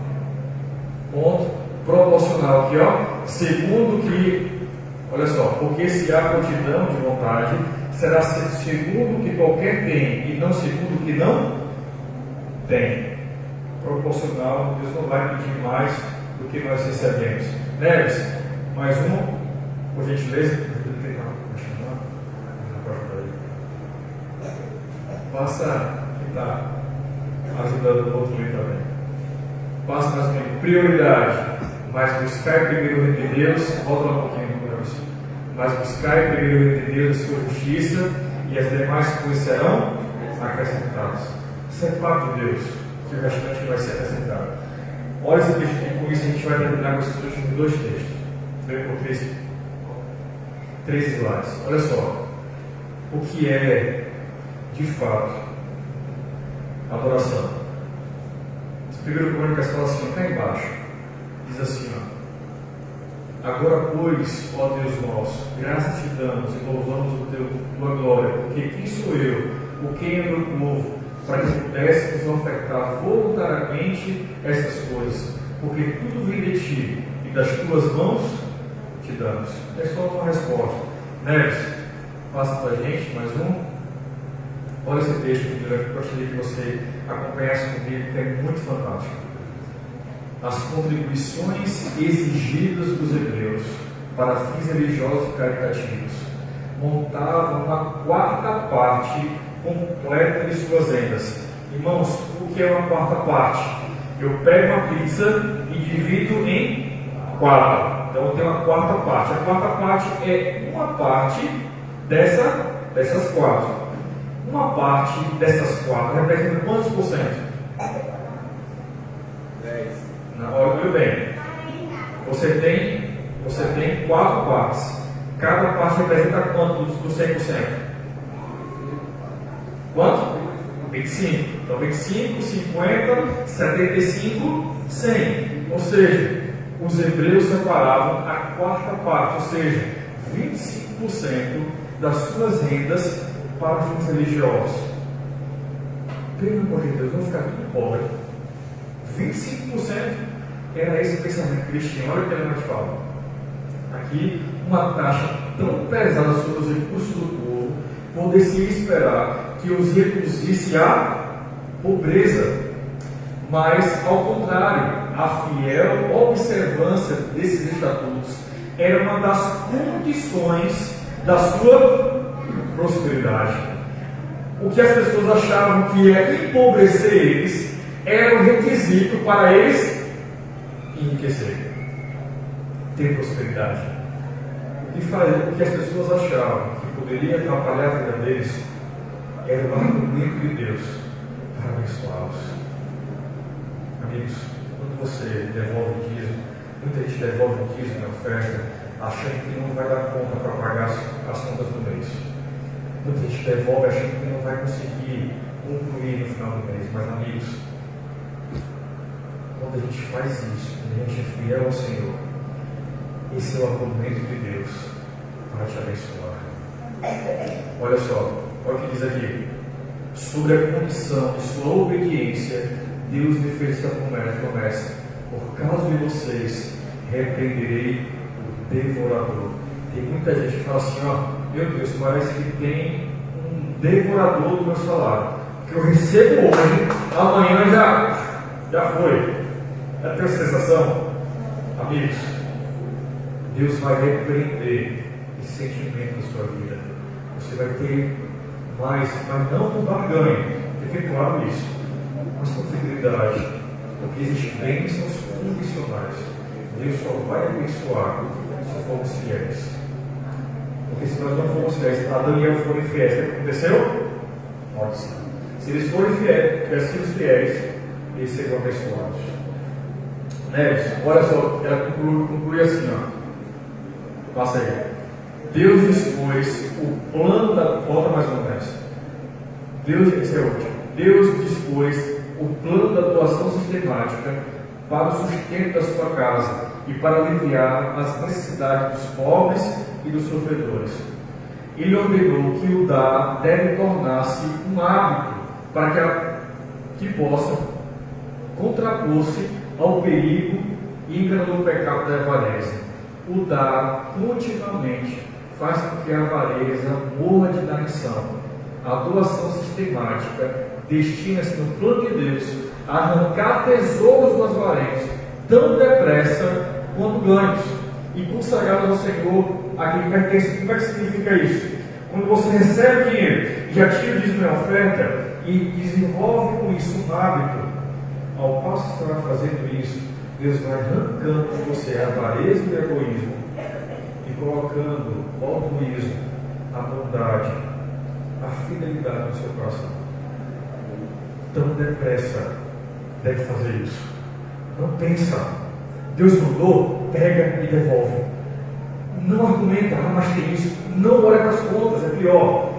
Ponto proporcional aqui, ó. Segundo que, olha só, porque se há prontidão de vontade, será segundo que qualquer tem e não segundo que não tem. Proporcional, Deus não vai pedir mais do que nós recebemos. Neves, mais um, por gentileza. Passa, que está ajudando o outro ali também. Passa mais uma prioridade. Mas buscar primeiro o reino de Deus, volta lá um pouquinho, mas buscar primeiro o reino de Deus e sua justiça, e as demais coisas serão acrescentadas. Isso é parte de Deus, que o restante vai ser acrescentado. Olha esse texto aqui, com isso a gente vai terminar com esses últimos dois textos. Veio por três slides. Olha só, o que é de fato adoração. Primeiro Crônicas fala assim, cá embaixo, diz assim, ó: agora, pois, ó Deus nosso, graças te damos e louvamos tua glória, porque quem sou eu, o quem é meu povo, para que pudéssemos ofertar voluntariamente estas coisas, porque tudo vem de ti e das tuas mãos te damos. É só uma resposta. Neves, passa para a gente mais um. Olha esse texto que eu gostaria que você acompanhasse comigo, que é muito fantástico. As contribuições exigidas dos hebreus para fins religiosos e caritativos montavam uma quarta parte completa de suas rendas. Irmãos, o que é uma quarta parte? Eu pego uma pizza e divido em 4. Então eu tenho uma quarta parte. A quarta parte é uma parte dessas 4. Uma parte dessas 4 representa quantos por cento? 10. Não, olha bem. Você tem 4 partes. Cada parte representa quanto do 100%? Quanto? 25. Então 25, 50, 75, 100. Ou seja, os hebreus separavam a quarta parte, ou seja, 25% das suas rendas para fins religiosos. Pelo amor de Deus, vamos ficar tudo pobre. 25% era esse pensamento cristão. Olha o que ele mais fala. Aqui, uma taxa tão pesada sobre os recursos do povo, poder-se esperar que os reduzisse à pobreza. Mas, ao contrário, a fiel observância desses estatutos era uma das condições da sua prosperidade. O que as pessoas achavam que ia empobrecer eles era um requisito para eles enriquecer, ter prosperidade. O que as pessoas achavam que poderia atrapalhar a vida deles era o argumento de Deus para abençoá-los. Amigos, quando você devolve o dízimo, muita gente devolve o dízimo na oferta, achando que não vai dar conta para pagar as contas do mês. Muita gente devolve achando que não vai conseguir concluir no final do mês, mas amigos, quando a gente faz isso, quando a gente é fiel ao Senhor, esse é o argumento de Deus para te abençoar. Olha só, olha o que diz aqui. Sobre a condição de sua obediência, Deus me fez essa promessa: por causa de vocês, repreenderei o devorador. Tem muita gente que fala assim: ó, meu Deus, parece que tem um devorador do meu salário, que eu recebo hoje, amanhã já foi. É a tua sensação? Amigos, Deus vai repreender esse sentimento na sua vida. Você vai ter mais, mas não com barganha, fique claro isso, mas com fidelidade, porque existem bênçãos condicionais. Deus só vai abençoar se formos fiéis. Porque se nós não formos fiéis, Adão e Eva foram fiéis, o que aconteceu? Morte. Se eles forem fiéis, tivessem sido fiéis, eles seriam abençoados. Neves, olha só, ela conclui assim, ó. Passa aí. Deus dispôs o plano da. Volta mais uma vez. Esse é o último. Deus dispôs o plano da doação sistemática para o sustento da sua casa e para aliviar as necessidades dos pobres e dos sofredores. Ele ordenou que o dar deve tornar-se um hábito para que possa contrapor-se ao perigo e do pecado da avareza. O dar continuamente faz com que a avareza morra de inanição. A doação sistemática destina-se no plano de Deus a arrancar tesouros dos avarentos tão depressa quanto ganhos e consagrá-los ao Senhor a quem pertence. O que significa isso? Quando você recebe dinheiro, já tira o dízimo e oferta e desenvolve com isso um hábito, ao passo que você vai fazendo isso, Deus vai arrancando de você a avareza e o egoísmo e colocando o altruísmo, a bondade, a fidelidade no seu coração. Tão depressa deve fazer isso. Não pensa, Deus mandou, pega e devolve. Não argumenta, mas tem isso. Não olha para as contas, é pior.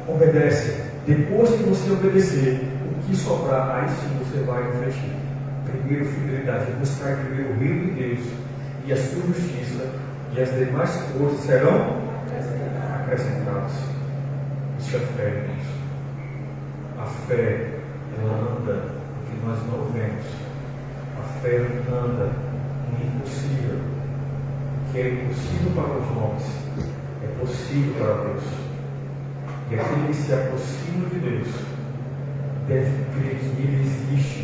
Obedece. Depois que você obedecer, o que sobrar, aí sim você vai refletir. Primeiro, fidelidade. Buscar primeiro o reino de Deus e a sua justiça, e as demais coisas serão acrescentadas. Isso é fé, irmãos. A fé, ela anda no que nós não vemos. A fé anda no impossível. O que é impossível para os homens é possível para Deus. E aquele que se aproxima de Deus deve crer que Ele existe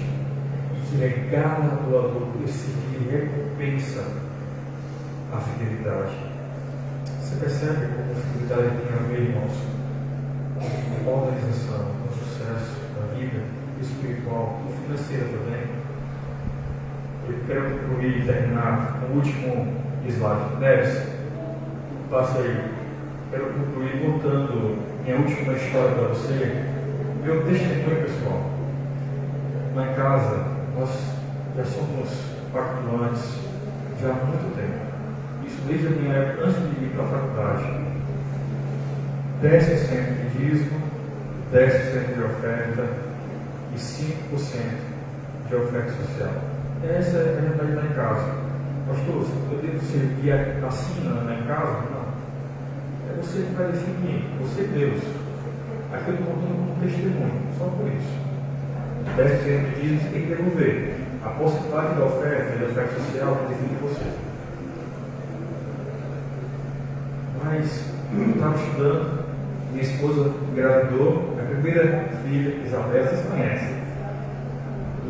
e que Ele é galardoador por esse que recompensa a fidelidade. Você percebe como a fidelidade tem a ver, irmãos, com a organização, com o sucesso da vida espiritual e financeira também. Eu quero concluir e terminar com o último slide. Neves, passa aí. Quero concluir contando minha última história para você. Meu testemunho pessoal. Lá em casa, nós já somos participantes já há muito tempo. Isso desde a minha época, antes de ir para a faculdade. 10% de dízimo, 10% de oferta e 5% de oferta social. Essa é a realidade lá em casa. Pastor, eu devo servir assim lá em casa? Não. É você que vai definir, você e Deus. Aqui eu estou contando como testemunho, só por isso. 10% de dízimo você tem que devolver. A porcentagem da oferta e da oferta social define você. Mas eu estava estudando, minha esposa engravidou, a primeira filha, Isabel, vocês conhecem.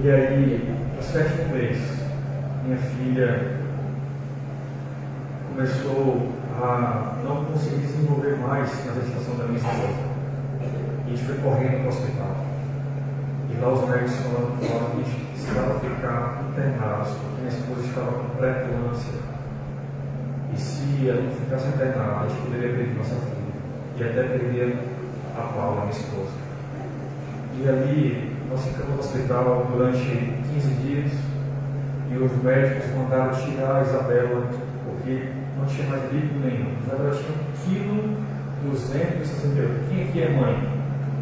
E aí, no 7º mês, minha filha começou a não conseguir desenvolver mais na gestação da minha esposa. E a gente foi correndo para o hospital. E lá os médicos falaram que a gente precisava ficar internados, porque minha esposa estava com pré-eclâmpsia. E se ela não ficasse internada, a gente poderia perder nossa filha. E até perder a Paula, minha esposa. E ali, nós ficamos no hospital durante 15 dias. E os médicos mandaram tirar a Isabela, porque não tinha mais líquido nenhum. A Isabela tinha 1,268 kg. Quem aqui é mãe?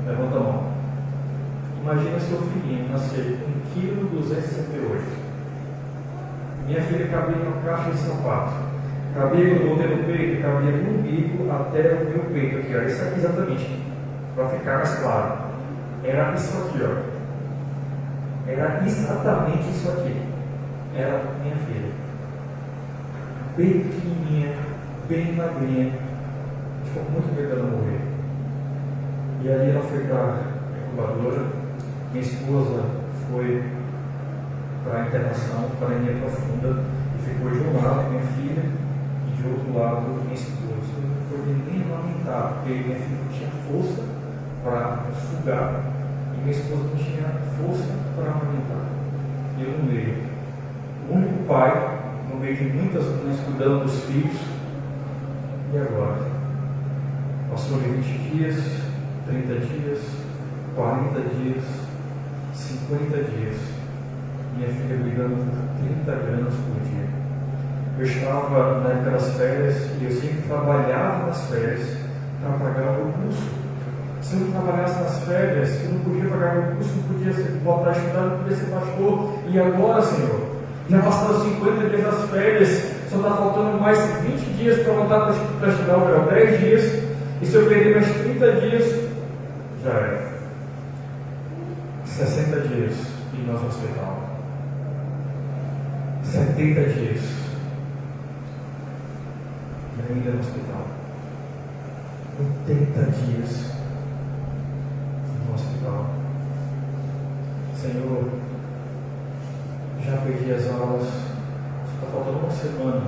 Levanta a mão. Imagina seu filhinho nascer com 1,268 kg. Minha filha cabia numa caixa de sapato. Cabia, quando eu botei no peito, cabia do umbigo até o meu peito aqui, ó. Isso aqui exatamente, para ficar mais claro. Era isso aqui, ó. Era exatamente isso aqui. Era minha filha. Bem pequenininha, bem magrinha. Ficou muito medo dela morrer. E ali ela foi para a incubadora. Minha esposa foi para a internação, para a linha profunda, e ficou de um lado minha filha e de outro lado minha esposa. Eu não podia nem amamentar, porque minha filha não tinha força para sugar e minha esposa não tinha força para amamentar. E eu no meio, o único pai, no meio de muitas mães cuidando dos filhos. E agora? Passou de 20 dias, 30 dias, 40 dias, 50 dias. Minha filha brigando por 30 gramas por dia. Eu estava na época das férias e eu sempre trabalhava nas férias para pagar o meu curso. Se eu não trabalhasse nas férias, eu não podia pagar o meu curso, não podia voltar a estudar, não podia ser pastor. E agora, Senhor, já passaram 50 dias das férias, só está faltando mais 20 dias para voltar para estudar, ou 10 dias. E se eu perder mais 30 dias, já é 60 dias em nosso hospital. 70 dias e ainda no hospital. 80 dias no hospital. Senhor, já perdi as aulas, está faltando uma semana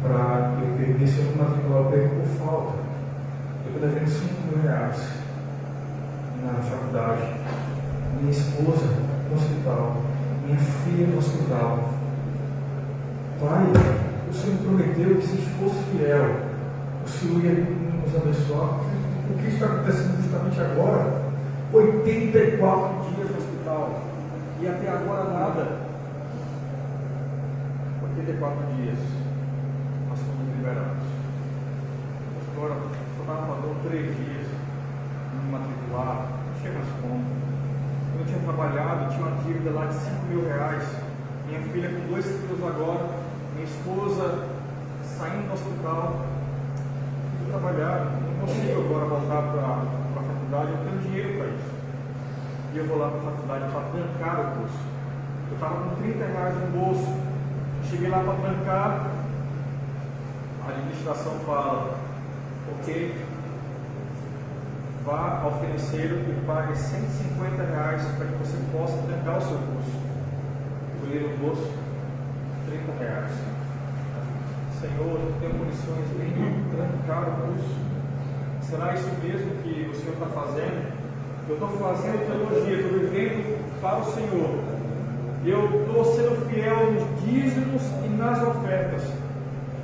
para eu perder. Se eu não matricular, eu perco por falta. Eu estou devendo R$5.000 na faculdade. Minha esposa no hospital. Minha filha no hospital. Pai, o Senhor prometeu que se fosse fiel, o Senhor ia nos abençoar. O que está acontecendo justamente agora? 84 dias no hospital e até agora nada. 84 dias nós fomos liberados. Agora só estava faltando 3 dias para me matricular, não tinha mais como. Eu tinha trabalhado, tinha uma dívida lá de R$5.000. Minha filha com 2 filhos agora, minha esposa saindo do hospital. Eu trabalhar, não consigo agora voltar para a faculdade, eu tenho dinheiro para isso. E eu vou lá para a faculdade para trancar o curso. Eu estava com R$30 no bolso. Cheguei lá para trancar, a administração fala, ok, vá ao financeiro e pague R$150 para que você possa trancar o seu curso. Colher no bolso R$30. Senhor, eu tenho condições de trancar o curso. Será isso mesmo que o Senhor está fazendo? Eu estou fazendo teologia, estou vivendo para o Senhor. Eu estou sendo fiel nos dízimos e nas ofertas.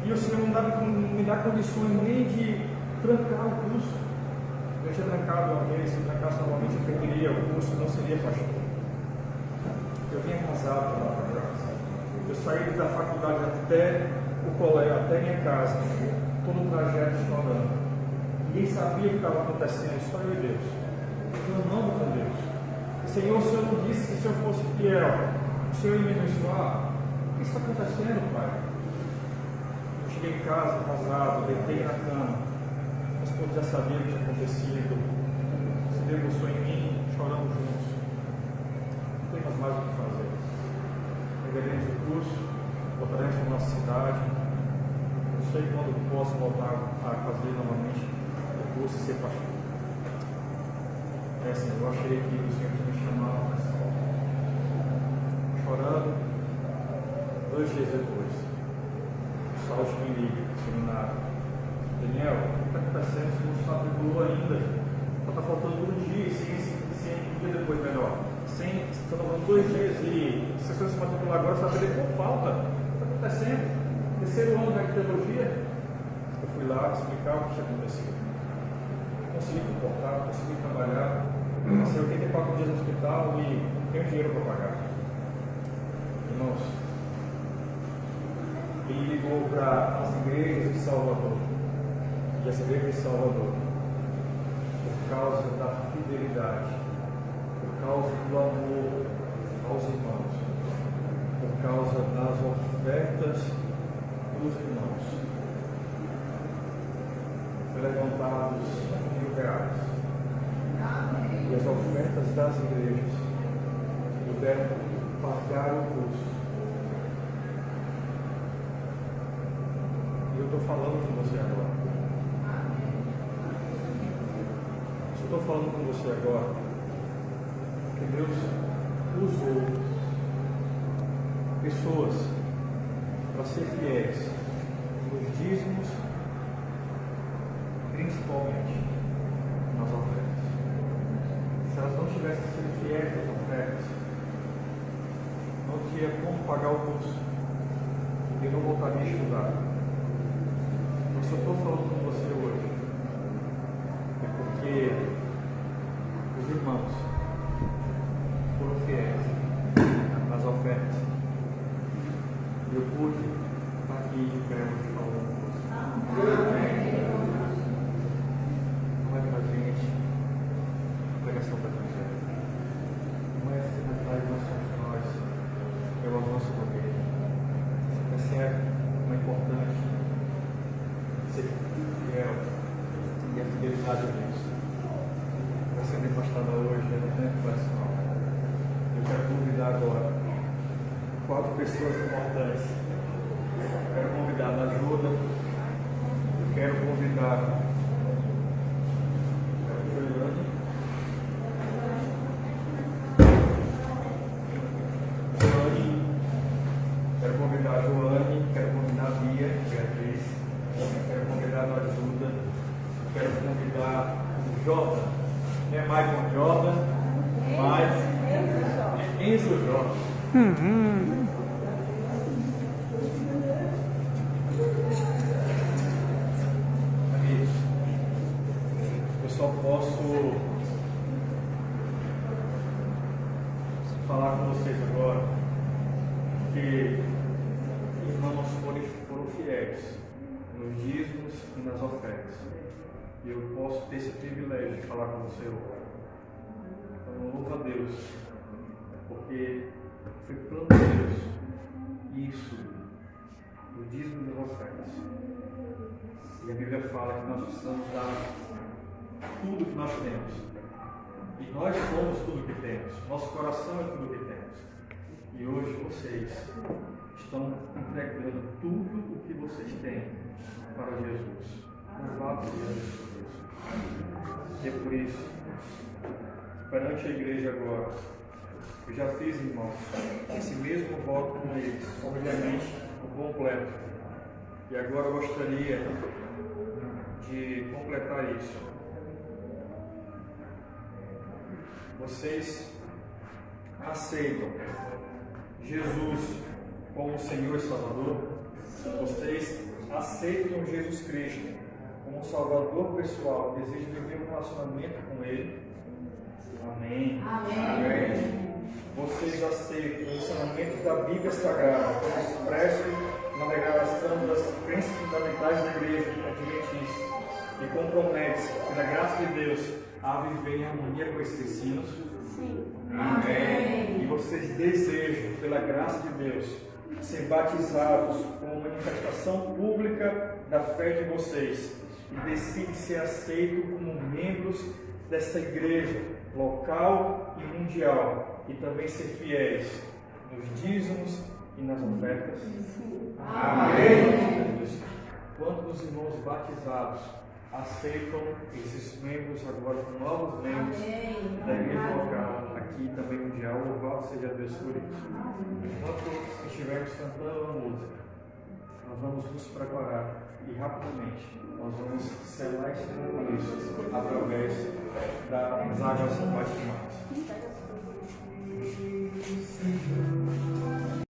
E o Senhor não me dá condições nem de trancar o curso. Eu tinha trancado uma vez, se eu trancasse novamente eu perderia o curso, não seria pastor. Eu vinha casado lá para casa. Eu saí da faculdade até o colégio, até minha casa, todo o trajeto chorando. Ninguém sabia o que estava acontecendo, só eu e Deus. Eu não com Deus. Senhor, o Senhor não disse que se eu fosse fiel, o Senhor ia me abençoar. O que está acontecendo, Pai? Eu cheguei em casa, casado, deitei na cama. Mas todos já sabiam o que tinha acontecido. Se debruçou em mim, choramos juntos. Não temos mais o que fazer. Pegaremos o curso, voltaremos para a nossa cidade. Não sei quando posso voltar a fazer novamente o curso e ser pastor. Assim, eu achei que o Senhor tinha me chamado para essa hora. Chorando, 2 dias depois, o Salto me liga, seminário. Daniel, o que está acontecendo? Você não está matriculou ainda. Só está faltando 1 dia, um dia depois melhor. Está faltando 2 dias e se você se matricular agora, você vai perder por falta. O que está acontecendo? 3º ano da teologia. Eu fui lá explicar o que tinha acontecido. Consegui comportar, consegui trabalhar. Passei 84 dias no hospital e não tenho dinheiro para pagar. Irmãos, ele ligou para as igrejas de Salvador. E as igrejas de Salvador, por causa da fidelidade causa do amor aos irmãos, por causa das ofertas dos irmãos. Foi levantados R$1.000. E as ofertas das igrejas puderam pagar o custo. E eu estou falando com você agora. Se eu estou falando com você agora, que Deus usou pessoas para ser fiéis nos dízimos, principalmente nas ofertas. Se elas não tivessem sido fiéis nas ofertas, não tinha como pagar o curso. Eu não voltaria a estudar. Eu só estou falando com você hoje é porque os irmãos foram fiéis nas ofertas. Eu pude estar aqui de pé hoje falando com você. Não é para gente a pregação do Evangelho. Não é a finalidade de nós somos nós, pelo avanço do reino. Você percebe como é importante ser fiel e a fidelidade a Deus. Vai ser demonstrada hoje, no tempo personal. Eu quero convidar agora 4 pessoas importantes. Eu quero convidar a ajuda. Eu quero convidar a Joane. Quero convidar a Joane. Quero convidar a Bia, Beatriz. Quero convidar a ajuda. Quero convidar o Jota. Não é Michael Jordan, mas Enzo Jordan. Amigos, eu só posso falar com vocês agora que irmãos foram fiéis nos dízimos e nas ofertas. E eu posso ter esse privilégio de falar com você hoje. Então, louvo a Deus, porque foi plano de Deus isso, o dízimo das ofertas. E a Bíblia fala que nós precisamos dar tudo que nós temos. E nós somos tudo que temos. Nosso coração é tudo que temos. E hoje vocês estão entregando tudo o que vocês têm para Jesus. Louvado seja Deus por isso. E é por isso, perante a igreja agora, eu já fiz, irmãos, esse mesmo voto com eles, obviamente, o completo. E agora eu gostaria de completar isso. Vocês aceitam Jesus como Senhor e Salvador? Vocês aceitam Jesus Cristo como Salvador pessoal, desejam viver um relacionamento com Ele? Amém. Amém. Vocês aceitam o ensinamento da Bíblia Sagrada como expresso na declaração das crenças fundamentais da Igreja Adventista e compromete-se, pela graça de Deus, a viver em harmonia com esses ensinos? Sim. Amém. E vocês desejam, pela graça de Deus, ser batizados como manifestação pública da fé de vocês e decidem ser aceitos como membros dessa igreja local e mundial e também ser fiéis nos dízimos e nas ofertas? Amém. Quantos irmãos batizados aceitam esses membros agora como novos membros da igreja local, aqui também mundial? Louvado seja Deus por isso. Enquanto estivermos cantando a música, nós vamos nos preparar e rapidamente nós vamos selar esse compromisso através das águas batismais.